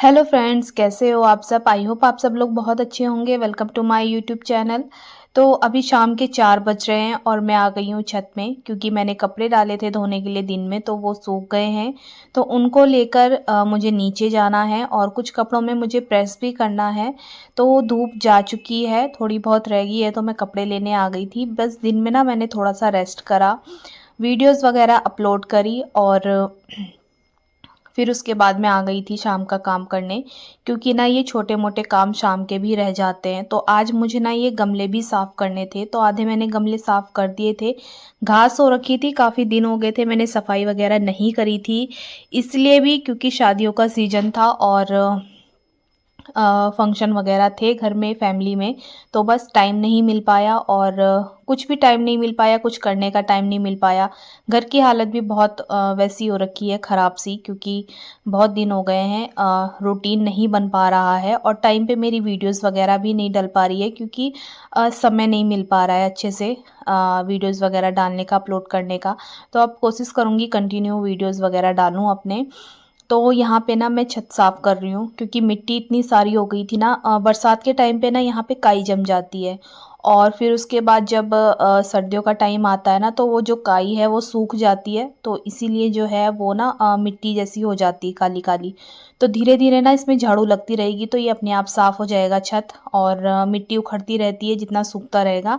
Hello friends, कैसे हो आप सब? आई होप आप सब लोग बहुत अच्छे होंगे। Welcome to my YouTube channel. तो अभी शाम के 4 बज रहे हैं और मैं आ गई हूँ छत में, क्योंकि मैंने कपड़े डाले थे धोने के लिए दिन में, तो वो सूख गए हैं। तो उनको लेकर मुझे नीचे जाना है और कुछ कपड़ों में मुझे प्रेस भी करना है। तो धूप जा चुकी है, थोड़ी बहुत रह गई है, तो मैं कपड़े लेने आ गई थी। बस दिन में ना मैंने थोड़ा सा रेस्ट करा, वीडियोज़ वगैरह अपलोड करी और फिर उसके बाद मैं आ गई थी शाम का काम करने, क्योंकि ना ये छोटे-मोटे काम शाम के भी रह जाते हैं। तो आज मुझे ना ये गमले भी साफ़ करने थे, तो आधे मैंने गमले साफ़ कर दिए थे। घास हो रखी थी, काफ़ी दिन हो गए थे मैंने सफाई वगैरह नहीं करी थी, इसलिए भी क्योंकि शादियों का सीज़न था और फंक्शन वगैरह थे घर में फैमिली में, तो बस टाइम नहीं मिल पाया और कुछ भी टाइम नहीं मिल पाया, कुछ करने का टाइम नहीं मिल पाया। घर की हालत भी बहुत वैसी हो रखी है ख़राब सी, क्योंकि बहुत दिन हो गए हैं, रूटीन नहीं बन पा रहा है और टाइम पे मेरी वीडियोस वगैरह भी नहीं डल पा रही है, क्योंकि समय नहीं मिल पा रहा है अच्छे से वीडियोस वगैरह डालने का, अपलोड करने का। तो अब कोशिश करूँगी कंटिन्यू वीडियोस वगैरह डालूँ अपने। तो यहाँ पे ना मैं छत साफ कर रही हूँ, क्योंकि मिट्टी इतनी सारी हो गई थी ना, बरसात के टाइम पे ना यहाँ पे काई जम जाती है और फिर उसके बाद जब सर्दियों का टाइम आता है ना, तो वो जो काई है वो सूख जाती है, तो इसीलिए जो है वो ना मिट्टी जैसी हो जाती है काली काली। तो धीरे धीरे ना इसमें झाड़ू लगती रहेगी तो ये अपने आप साफ हो जाएगा छत, और मिट्टी उखड़ती रहती है जितना सूखता रहेगा।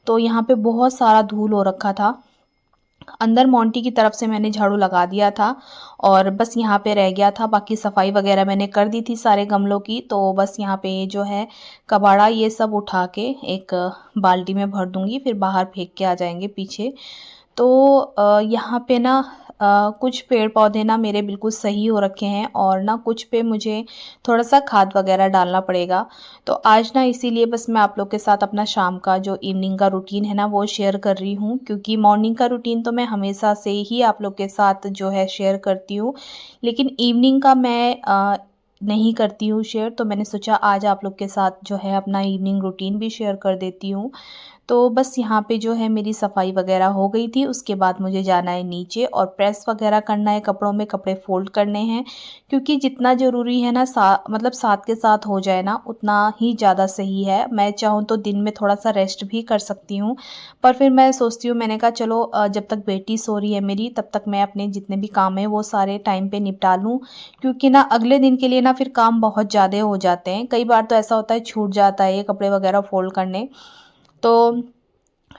तो यहाँ पे बहुत सारा धूल हो रखा था, अंदर मोंटी की तरफ से मैंने झाड़ू लगा दिया था और बस यहाँ पे रह गया था। बाकी सफाई वगैरह मैंने कर दी थी सारे गमलों की, तो बस यहाँ पे जो है कबाड़ा ये सब उठा के एक बाल्टी में भर दूंगी, फिर बाहर फेंक के आ जाएंगे पीछे। तो यहाँ पे ना कुछ पेड़ पौधे ना मेरे बिल्कुल सही हो रखे हैं और ना कुछ पे मुझे थोड़ा सा खाद वगैरह डालना पड़ेगा। तो आज ना इसीलिए बस मैं आप लोग के साथ अपना शाम का जो इवनिंग का रूटीन है ना वो शेयर कर रही हूँ, क्योंकि मॉर्निंग का रूटीन तो मैं हमेशा से ही आप लोग के साथ जो है शेयर करती हूँ, लेकिन इवनिंग का मैं नहीं करती हूँ शेयर। तो मैंने सोचा आज आप लोग के साथ जो है अपना इवनिंग रूटीन भी शेयर कर देती हूँ। तो बस यहाँ पे जो है मेरी सफाई वगैरह हो गई थी, उसके बाद मुझे जाना है नीचे और प्रेस वगैरह करना है कपड़ों में, कपड़े फोल्ड करने हैं, क्योंकि जितना ज़रूरी है ना मतलब साथ के साथ हो जाए ना उतना ही ज़्यादा सही है। मैं चाहूँ तो दिन में थोड़ा सा रेस्ट भी कर सकती हूँ, पर फिर मैं सोचती हूँ, मैंने कहा चलो जब तक बेटी सो रही है मेरी तब तक मैं अपने जितने भी काम है वो सारे टाइम पे निपटा लूँ, क्योंकि ना अगले दिन के लिए ना फिर काम बहुत ज़्यादा हो जाते हैं। कई बार तो ऐसा होता है छूट जाता है ये कपड़े वगैरह फोल्ड करने, तो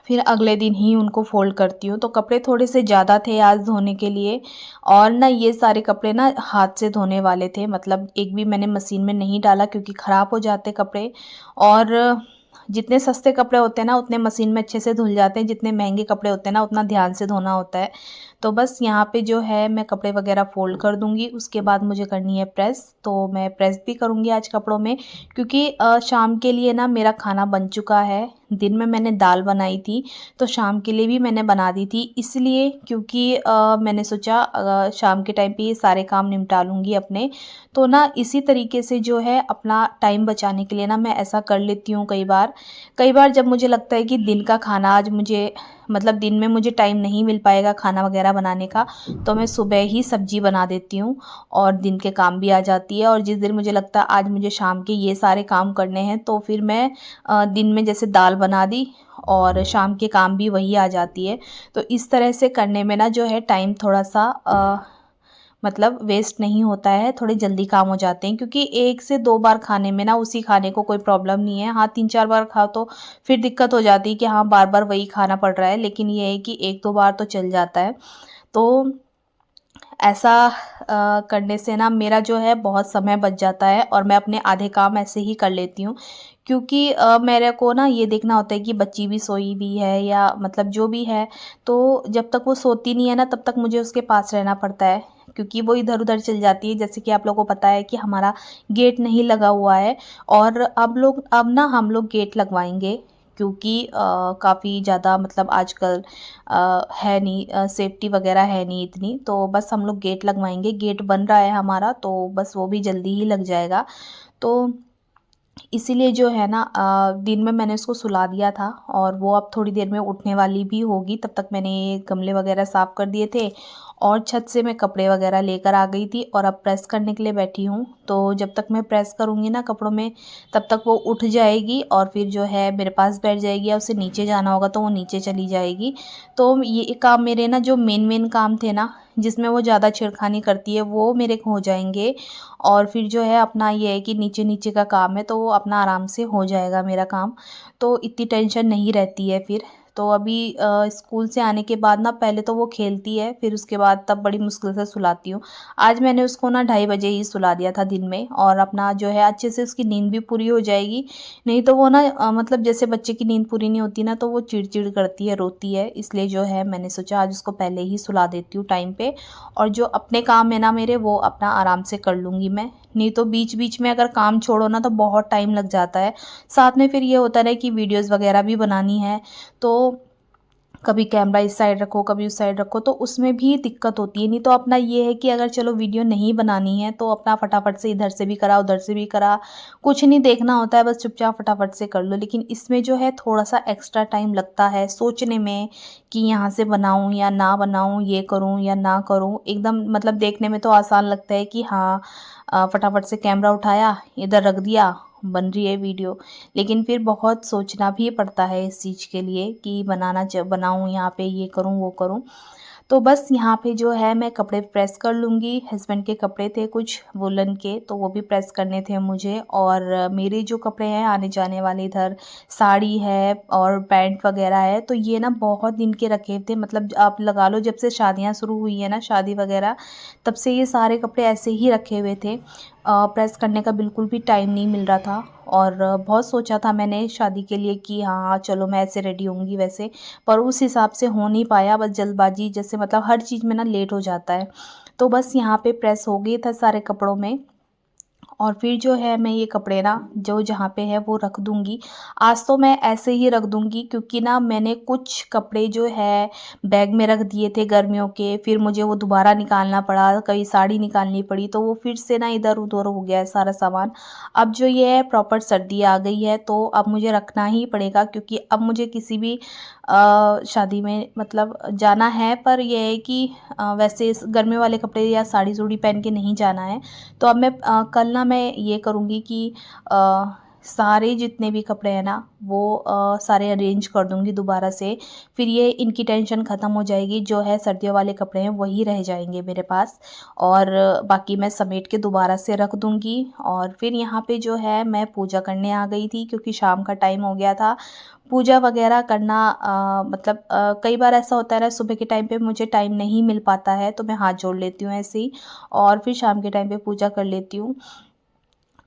फिर अगले दिन ही उनको फ़ोल्ड करती हूँ। तो कपड़े थोड़े से ज़्यादा थे आज धोने के लिए, और ना ये सारे कपड़े ना हाथ से धोने वाले थे, मतलब एक भी मैंने मशीन में नहीं डाला, क्योंकि ख़राब हो जाते कपड़े। और जितने सस्ते कपड़े होते हैं ना उतने मशीन में अच्छे से धुल जाते हैं, जितने महंगे कपड़े होते हैं ना उतना ध्यान से धोना होता है। तो बस यहाँ पे जो है मैं कपड़े वगैरह फ़ोल्ड कर दूँगी, उसके बाद मुझे करनी है प्रेस। तो मैं प्रेस भी करूँगी आज कपड़ों में, क्योंकि शाम के लिए ना मेरा खाना बन चुका है। दिन में मैंने दाल बनाई थी, तो शाम के लिए भी मैंने बना दी थी, इसलिए क्योंकि मैंने सोचा शाम के टाइम पे ये सारे काम निपटा लूँगी अपने। तो ना इसी तरीके से जो है अपना टाइम बचाने के लिए ना मैं ऐसा कर लेती हूँ कई बार। कई बार जब मुझे लगता है कि दिन का खाना आज मुझे, मतलब दिन में मुझे टाइम नहीं मिल पाएगा खाना वगैरह बनाने का, तो मैं सुबह ही सब्जी बना देती हूँ और दिन के काम भी आ जाती है। और जिस दिन मुझे लगता है आज मुझे शाम के ये सारे काम करने हैं, तो फिर मैं दिन में जैसे दाल बना दी और शाम के काम भी वही आ जाती है। तो इस तरह से करने में ना जो है टाइम थोड़ा सा मतलब वेस्ट नहीं होता है, थोड़े जल्दी काम हो जाते हैं, क्योंकि 1 से 2 बार खाने में ना उसी खाने को कोई प्रॉब्लम नहीं है। हाँ, 3-4 बार खाओ तो फिर दिक्कत हो जाती है कि हाँ, बार-बार वही खाना पड़ रहा है, लेकिन ये है कि 1-2 बार तो चल जाता है। तो ऐसा करने से ना मेरा जो है बहुत समय बच जाता है और मैं अपने आधे काम ऐसे ही कर लेती हूँ, क्योंकि मेरे को ना ये देखना होता है कि बच्ची भी सोई भी है या मतलब जो भी है, तो जब तक वो सोती नहीं है ना तब तक मुझे उसके पास रहना पड़ता है, क्योंकि वो इधर उधर चल जाती है। जैसे कि आप लोगों को पता है कि हमारा गेट नहीं लगा हुआ है, और अब ना हम लोग गेट लगवाएंगे, क्योंकि काफ़ी ज़्यादा मतलब आजकल है नहीं, सेफ्टी वगैरह है नहीं इतनी, तो बस हम लोग गेट लगवाएंगे। गेट बन रहा है हमारा, तो बस वो भी जल्दी ही लग जाएगा। तो इसीलिए जो है ना दिन में मैंने उसको सुला दिया था और वो अब थोड़ी देर में उठने वाली भी होगी, तब तक मैंने ये गमले वगैरह साफ़ कर दिए थे और छत से मैं कपड़े वगैरह लेकर आ गई थी और अब प्रेस करने के लिए बैठी हूँ। तो जब तक मैं प्रेस करूँगी ना कपड़ों में, तब तक वो उठ जाएगी और फिर जो है मेरे पास बैठ जाएगी, या उसे नीचे जाना होगा तो वो नीचे चली जाएगी। तो ये काम मेरे ना जो मेन काम थे ना, जिसमें वो ज़्यादा छेड़खानी करती है, वो मेरे हो जाएंगे। और फिर जो है अपना ये है कि नीचे नीचे का काम है तो वो अपना आराम से हो जाएगा मेरा काम, तो इतनी टेंशन नहीं रहती है फिर। तो अभी स्कूल से आने के बाद ना पहले तो वो खेलती है, फिर उसके बाद तब बड़ी मुश्किल से सुलाती हूँ। आज मैंने उसको ना 2:30 बजे ही सुला दिया था दिन में, और अपना जो है अच्छे से उसकी नींद भी पूरी हो जाएगी। नहीं तो वो ना मतलब जैसे बच्चे की नींद पूरी नहीं होती ना तो वो चिड़चिड़ करती है, रोती है। इसलिए जो है मैंने सोचा आज उसको पहले ही सुला देती हूँ टाइम पे, और जो अपने काम है ना मेरे, वो अपना आराम से कर लूँगी मैं। नहीं तो बीच बीच में अगर काम छोड़ो ना तो बहुत टाइम लग जाता है। साथ में फिर ये होता है कि वीडियोज़ वगैरह भी बनानी है, तो कभी कैमरा इस साइड रखो, कभी उस साइड रखो, तो उसमें भी दिक्कत होती है। नहीं तो अपना ये है कि अगर चलो वीडियो नहीं बनानी है तो अपना फटाफट से इधर से भी करा, उधर से भी करा, कुछ नहीं देखना होता है, बस चुपचाप फटाफट से कर लो। लेकिन इसमें जो है थोड़ा-सा एक्स्ट्रा टाइम लगता है सोचने में कि यहाँ से बनाऊँ या ना बनाऊँ, ये करूँ या ना करूँ। एकदम मतलब देखने में तो आसान लगता है कि हाँ फटाफट से कैमरा उठाया, इधर रख दिया, बन रही है वीडियो। लेकिन फिर बहुत सोचना भी पड़ता है इस चीज़ के लिए कि बनाऊँ यहाँ पे, ये करूँ, वो करूँ। तो बस यहाँ पे जो है मैं कपड़े प्रेस कर लूँगी। हस्बैंड के कपड़े थे कुछ वूलन के, तो वो भी प्रेस करने थे मुझे, और मेरे जो कपड़े हैं आने-जाने वाले, इधर साड़ी है और पैंट वग़ैरह है, तो ये ना बहुत दिन के रखे थे। मतलब आप लगा लो जब से शादियाँ शुरू हुई है ना, शादी वग़ैरह, तब से ये सारे कपड़े ऐसे ही रखे हुए थे। प्रेस करने का बिल्कुल भी टाइम नहीं मिल रहा था, और बहुत सोचा था मैंने शादी के लिए कि हाँ, चलो मैं ऐसे रेडी होंगी वैसे, पर उस हिसाब से हो नहीं पाया। बस जल्दबाजी जैसे, मतलब हर चीज़ में ना लेट हो जाता है। तो बस यहाँ पे प्रेस हो गई था सारे कपड़ों में, और फिर जो है मैं ये कपड़े ना जो जहाँ पे है वो रख दूँगी। आज तो मैं ऐसे ही रख दूँगी, क्योंकि ना मैंने कुछ कपड़े जो है बैग में रख दिए थे गर्मियों के, फिर मुझे वो दोबारा निकालना पड़ा, कई साड़ी निकालनी पड़ी, तो वो फिर से ना इधर-उधर हो गया है सारा सामान। अब जो ये है प्रॉपर सर्दी आ गई है तो अब मुझे रखना ही पड़ेगा, क्योंकि अब मुझे किसी भी शादी में मतलब जाना है, पर ये है कि वैसे इस गर्मियों वाले कपड़े या साड़ी-सूड़ी पहन के नहीं जाना है। तो अब मैं कल ना मैं ये करूँगी कि सारे जितने भी कपड़े हैं ना वो सारे अरेंज कर दूँगी दोबारा से। फिर ये इनकी टेंशन ख़त्म हो जाएगी, जो है सर्दियों वाले कपड़े हैं वही रह जाएँगे मेरे पास, और बाकी मैं समेट के दोबारा से रख दूँगी। और फिर यहाँ पे जो है मैं पूजा करने आ गई थी, क्योंकि शाम का टाइम हो गया था। पूजा वग़ैरह करना मतलब कई बार ऐसा होता है ना, सुबह के टाइम पे मुझे टाइम नहीं मिल पाता है तो मैं हाथ जोड़ लेती हूँ ऐसे ही, और फिर शाम के टाइम पे पूजा कर लेती हूँ।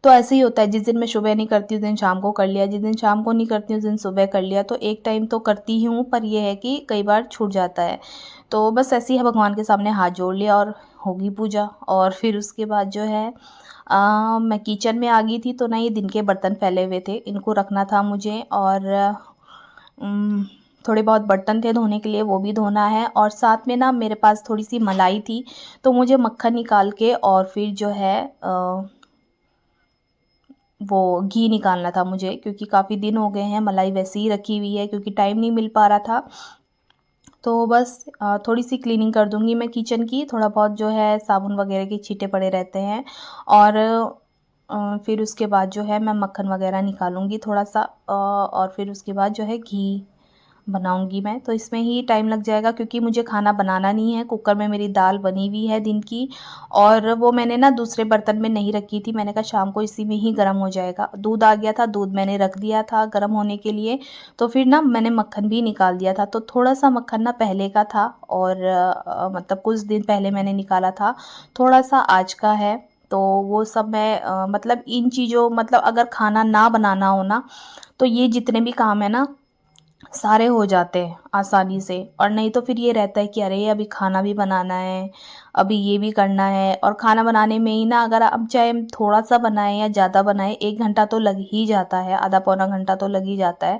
तो ऐसे ही होता है, जिस दिन मैं सुबह नहीं करती उस दिन शाम को कर लिया, जिस दिन शाम को नहीं करती उस दिन सुबह कर लिया, तो एक टाइम तो करती ही हूँ, पर ये है कि कई बार छूट जाता है। तो बस ऐसे ही भगवान के सामने हाथ जोड़ लिया और होगी पूजा। और फिर उसके बाद जो है मैं किचन में आ गई थी, तो ना ये दिन के बर्तन फैले हुए थे, इनको रखना था मुझे, और उम, थोड़े बहुत बर्तन थे धोने के लिए, वो भी धोना है। और साथ में ना मेरे पास थोड़ी-सी मलाई थी, तो मुझे मक्खन निकाल के और फिर जो है वो घी निकालना था मुझे, क्योंकि काफ़ी दिन हो गए हैं, मलाई वैसे ही रखी हुई है क्योंकि टाइम नहीं मिल पा रहा था। तो बस थोड़ी-सी क्लीनिंग कर दूँगी मैं किचन की, थोड़ा बहुत जो है साबुन वगैरह के छींटे पड़े रहते हैं, और फिर उसके बाद जो है मैं मक्खन वगैरह निकालूँगी थोड़ा-सा, और फिर उसके बाद जो है घी बनाऊँगी मैं। तो इसमें ही टाइम लग जाएगा, क्योंकि मुझे खाना बनाना नहीं है, कुकर में मेरी दाल बनी हुई है दिन की, और वो मैंने ना दूसरे बर्तन में नहीं रखी थी, मैंने कहा शाम को इसी में ही गर्म हो जाएगा। दूध आ गया था, दूध मैंने रख दिया था गर्म होने के लिए, तो फिर ना मैंने मक्खन भी निकाल दिया था। तो थोड़ा-सा मक्खन ना पहले का था, और मतलब कुछ दिन पहले मैंने निकाला था, थोड़ा-सा आज का है। तो वो सब मैं मतलब इन चीज़ों, मतलब अगर खाना ना बनाना हो ना, तो ये जितने भी काम है ना सारे हो जाते हैं आसानी से। और नहीं तो फिर ये रहता है कि अरे अभी खाना भी बनाना है, अभी ये भी करना है, और खाना बनाने में ही ना अगर अब चाहे हम थोड़ा-सा बनाएँ या ज़्यादा बनाएँ, 1 घंटा तो लग ही जाता है, आधा पौना घंटा तो लग ही जाता है।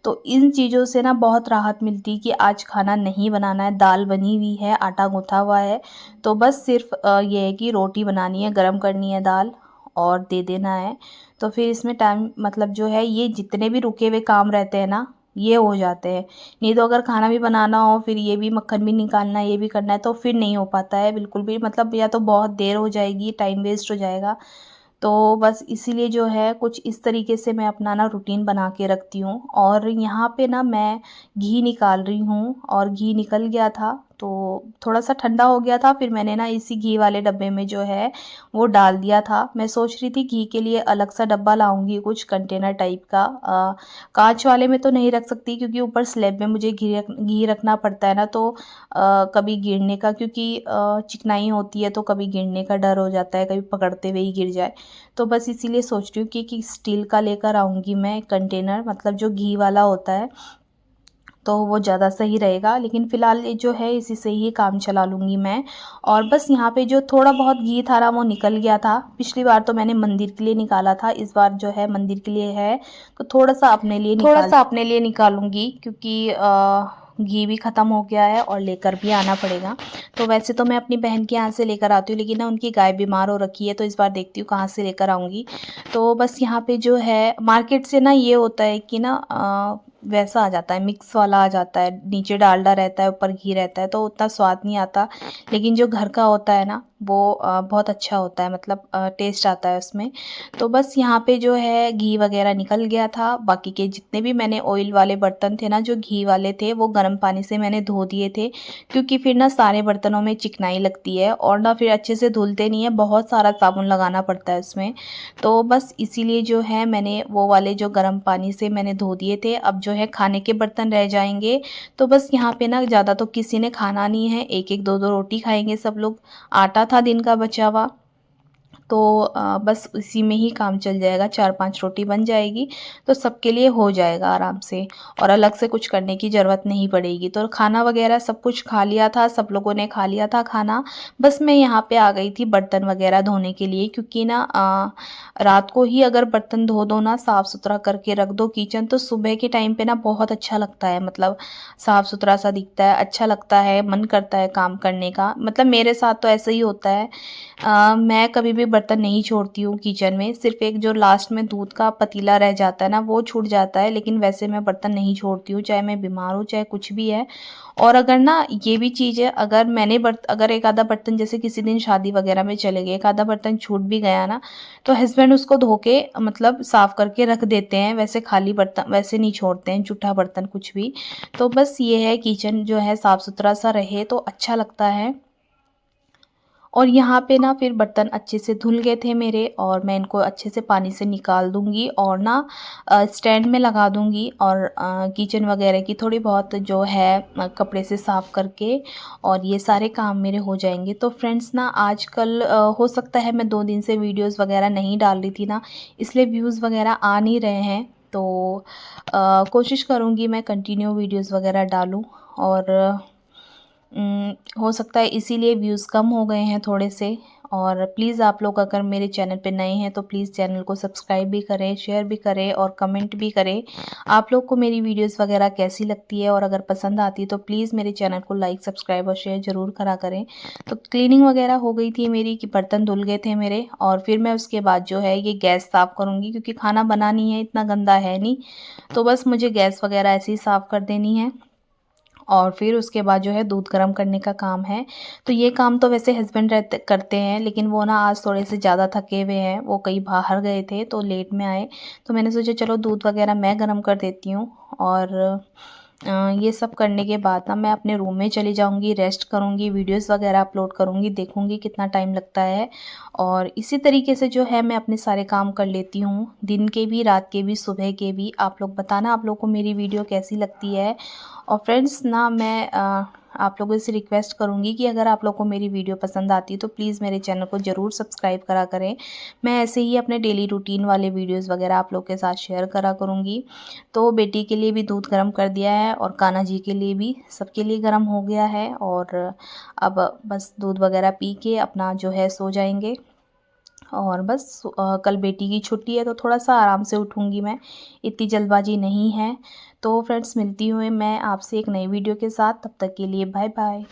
तो इन चीज़ों से ना बहुत राहत मिलती है कि आज खाना नहीं बनाना है, दाल बनी हुई है, आटा गूँथा हुआ है, तो बस सिर्फ़ ये है कि रोटी बनानी है, गरम करनी है दाल और दे देना है। तो फिर इसमें टाइम, मतलब जो है ये जितने भी रुके हुए काम रहते हैं ना, ये हो जाते हैं। नहीं तो अगर खाना भी बनाना हो, फिर ये भी मक्खन भी निकालना है, ये भी करना है, तो फिर नहीं हो पाता है बिल्कुल भी। मतलब या तो बहुत देर हो जाएगी, टाइम वेस्ट हो जाएगा। तो बस इसीलिए जो है कुछ इस तरीके से मैं अपना ना रूटीन बना के रखती हूँ। और यहाँ पे ना मैं घी निकाल रही हूँ, और घी निकल गया था तो थोड़ा सा ठंडा हो गया था, फिर मैंने ना इसी घी वाले डब्बे में जो है वो डाल दिया था। मैं सोच रही थी घी के लिए अलग सा डब्बा लाऊंगी, कुछ कंटेनर टाइप का। कांच वाले में तो नहीं रख सकती, क्योंकि ऊपर स्लैब में मुझे घी रखना पड़ता है ना, तो कभी गिरने का, क्योंकि चिकनाई होती है तो कभी गिरने का डर हो जाता है, कभी पकड़ते हुए ही गिर जाए। तो बस इसीलिए सोच रही हूँ कि स्टील का लेकर आऊँगी मैं कंटेनर, मतलब जो घी वाला होता है, तो वो ज़्यादा सही रहेगा। लेकिन फ़िलहाल ये जो है इसी से ही काम चला लूँगी मैं। और बस यहाँ पे जो थोड़ा बहुत घी था ना वो निकल गया था। पिछली बार तो मैंने मंदिर के लिए निकाला था, इस बार जो है मंदिर के लिए है तो थोड़ा-सा अपने लिए निकालूँगी, क्योंकि घी भी ख़त्म हो गया है और लेकर भी आना पड़ेगा। तो वैसे तो मैं अपनी बहन के यहाँ से लेकर आती हूँ, लेकिन ना उनकी गाय बीमार हो रखी है, तो इस बार देखती हूँ कहाँ से लेकर आऊँगी। तो बस यहाँ पे जो है मार्केट से ना ये होता है कि ना वैसा आ जाता है, मिक्स वाला आ जाता है, नीचे डालडा रहता है, ऊपर घी रहता है, तो उतना स्वाद नहीं आता। लेकिन जो घर का होता है ना वो बहुत अच्छा होता है, मतलब टेस्ट आता है उसमें। तो बस यहाँ पे जो है घी वगैरह निकल गया था। बाकी के जितने भी मैंने ऑयल वाले बर्तन थे ना, जो घी वाले थे, वो गर्म पानी से मैंने धो दिए थे, क्योंकि फिर ना सारे बर्तनों में चिकनाई लगती है और ना फिर अच्छे से धुलते नहीं है, बहुत सारा साबुन लगाना पड़ता है उसमें। तो बस इसीलिए जो है मैंने वो वाले जो गर्म पानी से मैंने धो दिए थे। अब जो है खाने के बर्तन रह जाएंगे। तो बस यहाँ पे ना ज़्यादा तो किसी ने खाना नहीं है, एक एक दो दो रोटी खाएंगे सब लोग। आटा था दिन का बचा हुआ, तो बस इसी में ही काम चल जाएगा, 4-5 रोटी बन जाएगी तो सबके लिए हो जाएगा आराम से, और अलग से कुछ करने की ज़रूरत नहीं पड़ेगी। तो खाना वगैरह सब कुछ खा लिया था, सब लोगों ने खा लिया था खाना। बस मैं यहाँ पे आ गई थी बर्तन वगैरह धोने के लिए, क्योंकि ना रात को ही अगर बर्तन धो दो ना, साफ़ सुथरा करके रख दो किचन, तो सुबह के टाइम पे ना बहुत अच्छा लगता है, मतलब साफ़ सुथरा सा दिखता है, अच्छा लगता है, मन करता है काम करने का। मतलब मेरे साथ तो ऐसा ही होता है। मैं कभी भी बर्तन नहीं छोड़ती हूँ किचन में, सिर्फ एक जो लास्ट में दूध का पतीला रह जाता है ना वो छूट जाता है, लेकिन वैसे मैं बर्तन नहीं छोड़ती हूँ, चाहे मैं बीमार हूँ चाहे कुछ भी है। और अगर ना ये भी चीज़ है, अगर एक आधा बर्तन जैसे किसी दिन शादी वगैरह में चले गए, एक आधा बर्तन छूट भी गया ना, तो हस्बैंड उसको धो के मतलब साफ़ करके रख देते हैं, वैसे खाली बर्तन वैसे नहीं छोड़ते हैं, जूठा बर्तन कुछ भी। तो बस ये है, किचन जो है साफ़ सुथरा सा रहे तो अच्छा लगता है। और यहाँ पे ना फिर बर्तन अच्छे से धुल गए थे मेरे, और मैं इनको अच्छे से पानी से निकाल दूँगी और ना स्टैंड में लगा दूँगी, और किचन वगैरह की थोड़ी बहुत जो है कपड़े से साफ़ करके, और ये सारे काम मेरे हो जाएंगे। तो फ्रेंड्स ना आजकल हो सकता है मैं 2 दिन से वीडियोस वगैरह नहीं डाल रही थी ना, इसलिए व्यूज़ वगैरह आ नहीं रहे हैं। तो कोशिश करूँगी मैं कंटिन्यू वीडियोस वगैरह डालूँ, और हो सकता है इसीलिए व्यूज़ कम हो गए हैं थोड़े से। और प्लीज़ आप लोग अगर मेरे चैनल पे नए हैं तो प्लीज़ चैनल को सब्सक्राइब भी करें, शेयर भी करें और कमेंट भी करें। आप लोग को मेरी वीडियोस वगैरह कैसी लगती है, और अगर पसंद आती है तो प्लीज़ मेरे चैनल को लाइक, सब्सक्राइब और शेयर ज़रूर करा करें। तो क्लीनिंग वगैरह हो गई थी मेरी, कि बर्तन धुल गए थे मेरे, और फिर मैं उसके बाद जो है ये गैस साफ़ करूँगी, क्योंकि खाना बना नहीं है, इतना गंदा है नहीं। तो बस मुझे गैस वगैरह ऐसे ही साफ़ कर देनी है, और फिर उसके बाद जो है दूध गर्म करने का काम है। तो ये काम तो वैसे हस्बैंड रहते करते हैं, लेकिन वो ना आज थोड़े से ज़्यादा थके हुए हैं, वो कहीं बाहर गए थे तो लेट में आए, तो मैंने सोचा चलो दूध वगैरह मैं गर्म कर देती हूँ। और ये सब करने के बाद ना मैं अपने रूम में चली जाऊँगी, रेस्ट करूँगी, वीडियोस वगैरह अपलोड करूँगी, देखूँगी कितना टाइम लगता है। और इसी तरीके से जो है मैं अपने सारे काम कर लेती हूँ, दिन के भी, रात के भी, सुबह के भी। आप लोग बताना आप लोग को मेरी वीडियो कैसी लगती है। और फ्रेंड्स ना मैं आप लोगों से रिक्वेस्ट करूँगी कि अगर आप लोग को मेरी वीडियो पसंद आती है तो प्लीज़ मेरे चैनल को ज़रूर सब्सक्राइब करा करें। मैं ऐसे ही अपने डेली रूटीन वाले वीडियोस वगैरह आप लोग के साथ शेयर करा करूँगी। तो बेटी के लिए भी दूध गर्म कर दिया है, और कान्हा जी के लिए भी, सबके लिए गर्म हो गया है। और अब बस दूध वगैरह पी के अपना जो है सो जाएंगे। और बस कल बेटी की छुट्टी है तो थोड़ा सा आराम से उठूँगी मैं, इतनी जल्दबाजी नहीं है। तो फ्रेंड्स मिलती हूँ मैं आपसे एक नई वीडियो के साथ, तब तक के लिए बाय बाय।